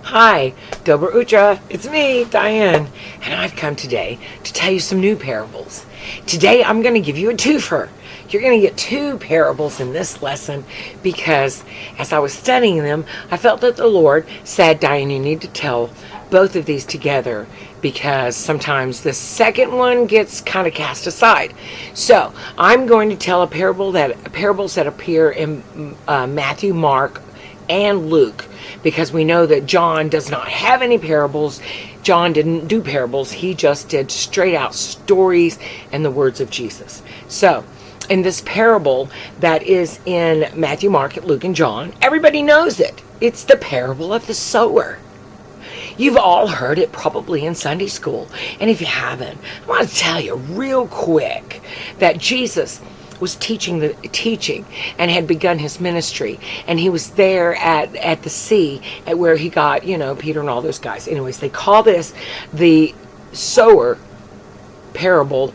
Hi, Dober Utra, it's me, Diane, and I've come today to tell you some new parables. Today I'm going to give you a twofer. You're going to get two parables in this lesson because as I was studying them, I felt that the Lord said, Diane, you need to tell both of these together because sometimes the second one gets kind of cast aside. So I'm going to tell parables that appear in Matthew, Mark, and Luke, because we know that John does not have any parables. John didn't do parables. He just did straight out stories and the words of Jesus. So in this parable that is in Matthew, Mark, Luke, and John, everybody knows it. It's the parable of the sower. You've all heard it probably in Sunday school. And if you haven't, I want to tell you real quick that Jesus was teaching and had begun his ministry, and he was there at the sea at where he got Peter and all those guys. Anyways, they call this the sower parable,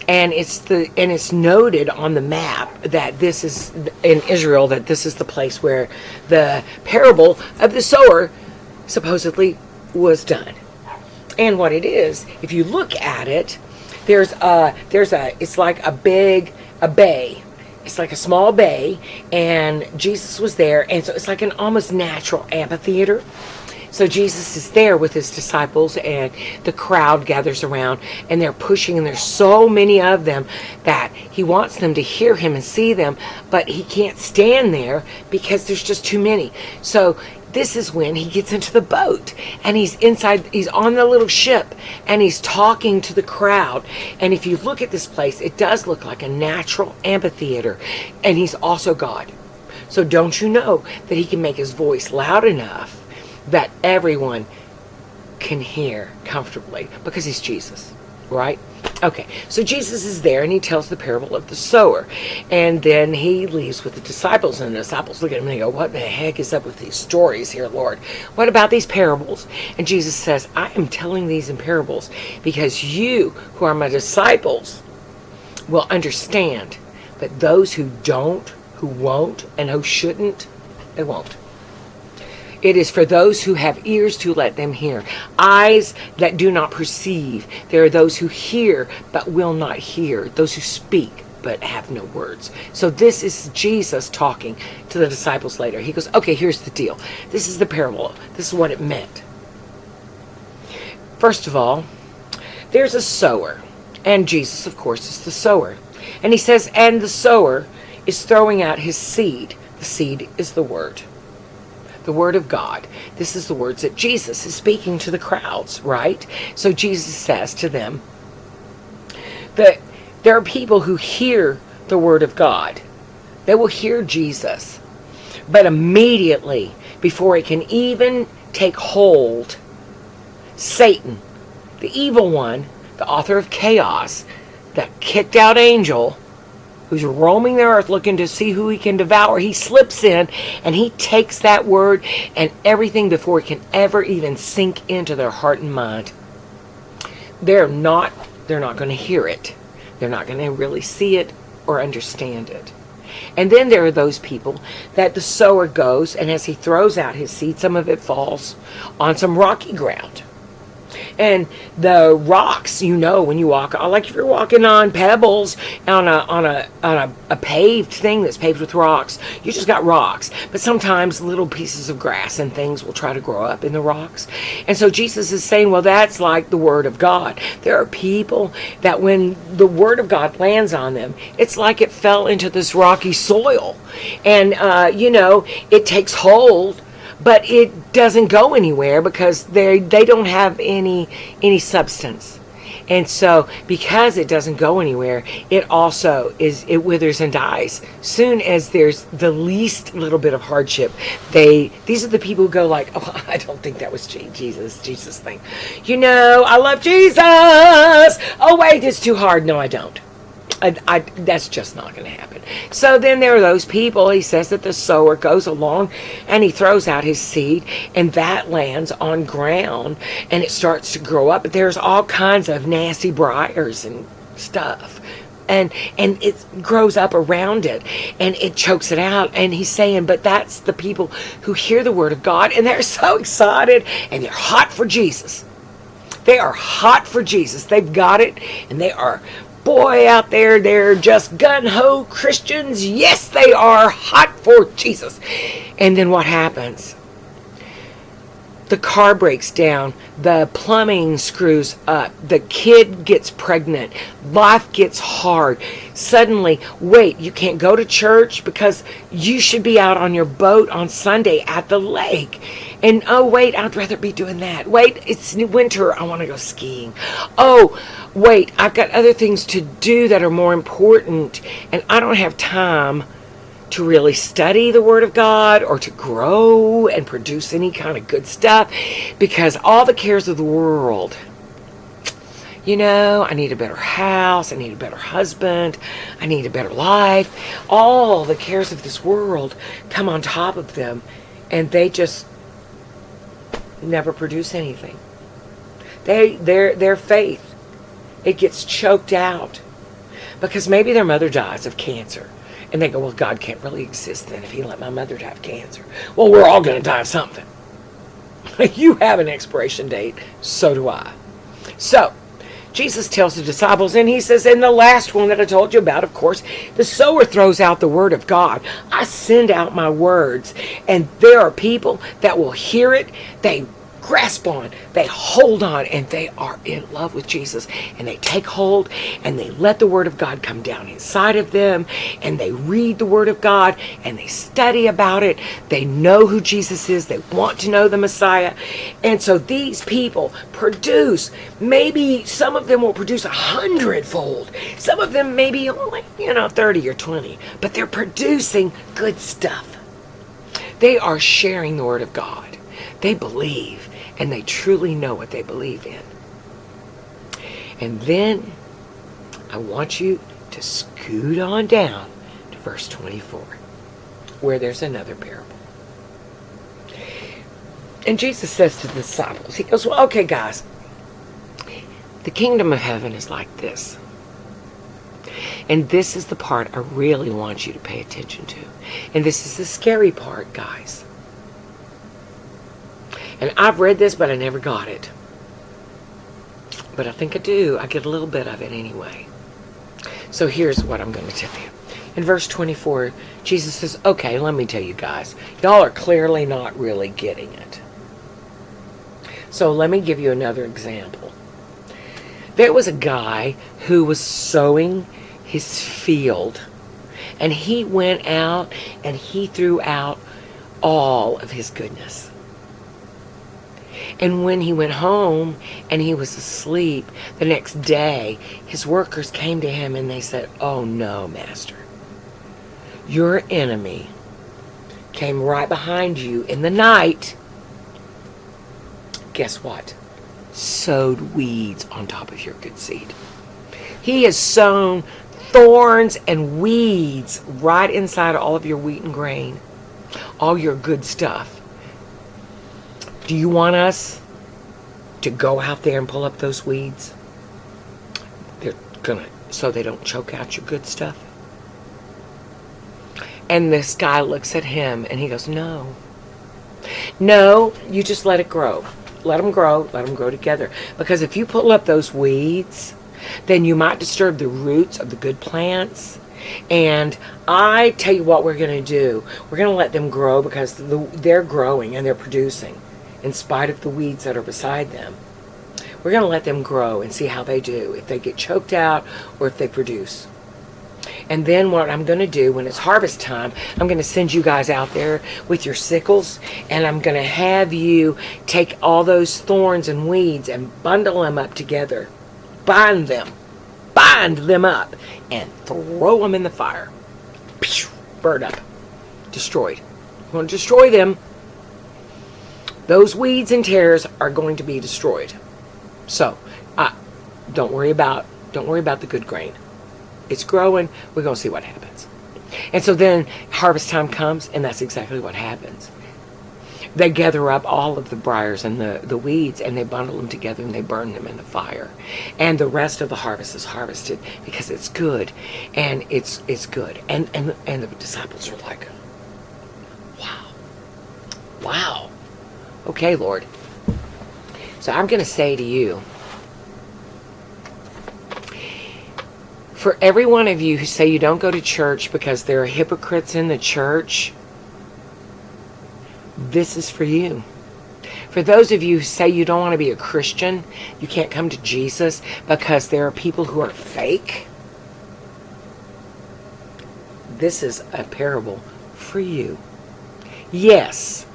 and it's noted on the map that this is in Israel, that this is the place where the parable of the sower supposedly was done. And what it is, if you look at it, it's like a bay. It's like a small bay, and Jesus was there, and so it's like an almost natural amphitheater. So Jesus is there with his disciples, and the crowd gathers around, and they're pushing, and there's so many of them that he wants them to hear him and see them, but he can't stand there because there's just too many. So this is when he gets into the boat, and he's on the little ship, and he's talking to the crowd. And if you look at this place, it does look like a natural amphitheater, and he's also God. So don't you know that he can make his voice loud enough that everyone can hear comfortably because he's Jesus, right? Okay, so Jesus is there, and he tells the parable of the sower, and then he leaves with the disciples, and the disciples look at him and they go, what the heck is up with these stories here, Lord? What about these parables? And Jesus says, I am telling these in parables because you who are my disciples will understand, but those who don't, who won't, and who shouldn't, they won't. It is for those who have ears to let them hear, eyes that do not perceive. There are those who hear but will not hear, those who speak but have no words. So this is Jesus talking to the disciples later. He goes, okay, here's the deal. This is the parable. This is what it meant. First of all, there's a sower, and Jesus, of course, is the sower. And he says, and the sower is throwing out his seed. The seed is the word. The word of God. This is the words that Jesus is speaking to the crowds, right? So Jesus says to them that there are people who hear the word of God. They will hear Jesus. But immediately, before it can even take hold, Satan, the evil one, the author of chaos, the kicked out angel, who's roaming the earth looking to see who he can devour, he slips in and he takes that word and everything before it can ever even sink into their heart and mind. They're not going to hear it. They're not going to really see it or understand it. And then there are those people that the sower goes, and as he throws out his seed, some of it falls on some rocky ground. And the rocks, when you walk, like if you're walking on pebbles on a paved thing that's paved with rocks, you just got rocks. But sometimes little pieces of grass and things will try to grow up in the rocks. And so Jesus is saying, well, that's like the word of God. There are people that when the word of God lands on them, it's like it fell into this rocky soil. And, it takes hold, but it doesn't go anywhere because they don't have any substance. And so because it doesn't go anywhere, it withers and dies. Soon as there's the least little bit of hardship, these are the people who go like, oh, I don't think that was Jesus thing. I love Jesus. Oh wait, it's too hard. No, I don't. That's just not going to happen. So then there are those people, he says that the sower goes along and he throws out his seed, and that lands on ground and it starts to grow up. But there's all kinds of nasty briars and stuff and it grows up around it, and it chokes it out. And he's saying, but that's the people who hear the word of God, and they're so excited, and they're hot for Jesus. They are hot for Jesus. They've got it, and they are, boy, out there, they're just gun-ho Christians. Yes, they are hot for Jesus. And then what happens? The car breaks down, the plumbing screws up, the kid gets pregnant, life gets hard. Suddenly, wait, you can't go to church because you should be out on your boat on Sunday at the lake. And oh, wait, I'd rather be doing that. Wait, it's winter, I want to go skiing. Oh, wait, I've got other things to do that are more important, and I don't have time to really study the Word of God or to grow and produce any kind of good stuff, because all the cares of the world, I need a better house, I need a better husband, I need a better life. All the cares of this world come on top of them, and they just never produce anything. Their faith, it gets choked out because maybe their mother dies of cancer. And they go, well, God can't really exist then if he let my mother die of cancer. Well, we're all going to die of something. You have an expiration date. So do I. So, Jesus tells the disciples, and he says, and the last one that I told you about, of course, the sower throws out the word of God. I send out my words, and there are people that will hear it. They grasp on, they hold on, and they are in love with Jesus, and they take hold, and they let the word of God come down inside of them, and they read the word of God, and they study about it. They know who Jesus is. They want to know the Messiah. And so these people produce, maybe some of them will produce 100-fold. Some of them maybe only 30 or 20, but they're producing good stuff. They are sharing the word of God. They believe, and they truly know what they believe in. And then I want you to scoot on down to verse 24, where there's another parable. And Jesus says to the disciples, he goes, well, okay, guys, the kingdom of heaven is like this. And this is the part I really want you to pay attention to. And this is the scary part, guys. And I've read this, but I never got it. But I think I do. I get a little bit of it anyway. So here's what I'm going to tell you. In verse 24, Jesus says, okay, let me tell you guys. Y'all are clearly not really getting it. So let me give you another example. There was a guy who was sowing his field. And he went out and he threw out all of his goodness. And when he went home and he was asleep, the next day, his workers came to him and they said, oh no, master. Your enemy came right behind you in the night. Guess what? Sowed weeds on top of your good seed. He has sown thorns and weeds right inside all of your wheat and grain. All your good stuff. Do you want us to go out there and pull up those weeds? So they don't choke out your good stuff? And this guy looks at him and he goes, no. No, you just let it grow. Let them grow. Let them grow together. Because if you pull up those weeds, then you might disturb the roots of the good plants. And I tell you what we're going to do. We're going to let them grow because they're growing and they're producing. In spite of the weeds that are beside them. We're going to let them grow and see how they do. If they get choked out or if they produce. And then what I'm going to do when it's harvest time, I'm going to send you guys out there with your sickles. And I'm going to have you take all those thorns and weeds and bundle them up together. Bind them up. And throw them in the fire. Burn up. Destroyed. I'm going to destroy them. Those weeds and tares are going to be destroyed. So, don't worry about the good grain. It's growing. We're going to see what happens. And so then harvest time comes, and that's exactly what happens. They gather up all of the briars and the weeds, and they bundle them together and they burn them in the fire. And the rest of the harvest is harvested because it's good, and it's good. And the disciples are like, wow. Okay, Lord. So I'm going to say to you, for every one of you who say you don't go to church because there are hypocrites in the church, this is for you. For those of you who say you don't want to be a Christian, you can't come to Jesus because there are people who are fake, this is a parable for you. Yes,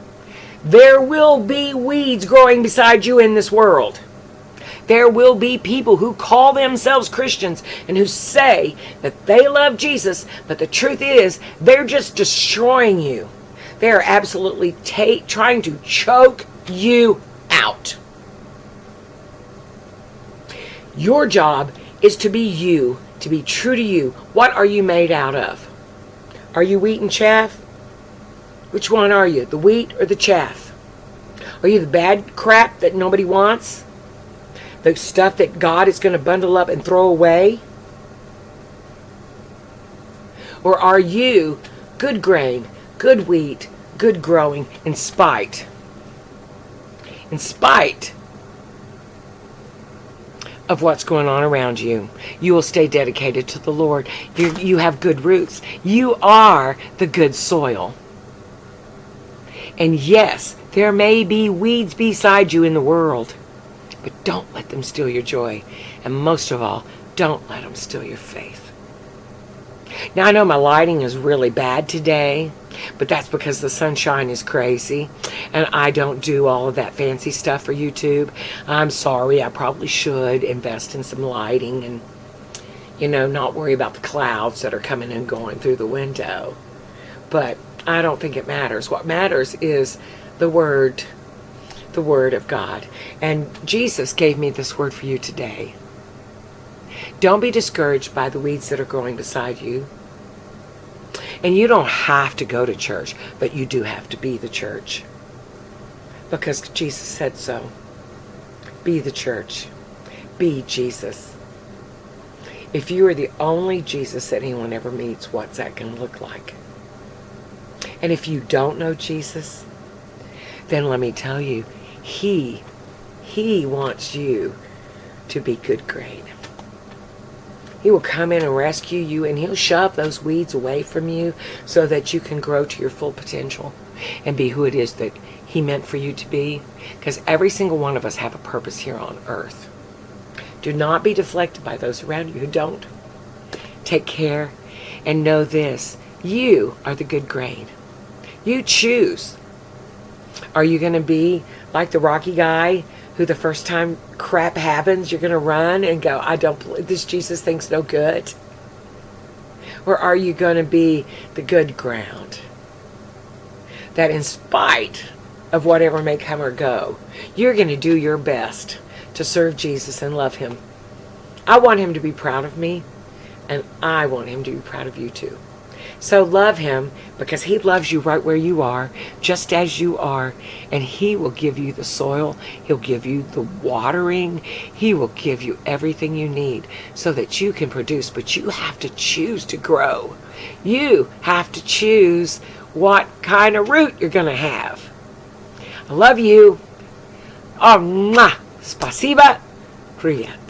there will be weeds growing beside you in this world. There will be people who call themselves Christians and who say that they love Jesus, but the truth is they're just destroying you. They are absolutely trying to choke you out. Your job is to be you, to be true to you. What are you made out of? Are you wheat and chaff? Which one are you, the wheat or the chaff? Are you the bad crap that nobody wants? The stuff that God is going to bundle up and throw away? Or are you good grain, good wheat, good growing in spite? In spite of what's going on around you, you will stay dedicated to the Lord. You have good roots. You are the good soil. And yes, there may be weeds beside you in the world, but don't let them steal your joy. And most of all, don't let them steal your faith. Now, I know my lighting is really bad today, but that's because the sunshine is crazy, and I don't do all of that fancy stuff for YouTube. I'm sorry, I probably should invest in some lighting and, not worry about the clouds that are coming and going through the window. But I don't think it matters. What matters is the Word of God. And Jesus gave me this word for you today. Don't be discouraged by the weeds that are growing beside you. And you don't have to go to church, but you do have to be the church. Because Jesus said so. Be the church. Be Jesus. If you are the only Jesus that anyone ever meets, what's that going to look like? And if you don't know Jesus, then let me tell you, He wants you to be good grain. He will come in and rescue you, and He'll shove those weeds away from you so that you can grow to your full potential and be who it is that He meant for you to be. Because every single one of us have a purpose here on earth. Do not be deflected by those around you who don't. Take care and know this. You are the good grain. You choose. Are you going to be like the Rocky guy who the first time crap happens, you're going to run and go, I don't believe this Jesus thing's no good? Or are you going to be the good ground that in spite of whatever may come or go, you're going to do your best to serve Jesus and love Him? I want Him to be proud of me, and I want Him to be proud of you too. So love Him, because He loves you right where you are, just as you are, and He will give you the soil, He'll give you the watering, He will give you everything you need so that you can produce, but you have to choose to grow. You have to choose what kind of root you're going to have. I love you. Oh, mwah. Spasiba. Привет.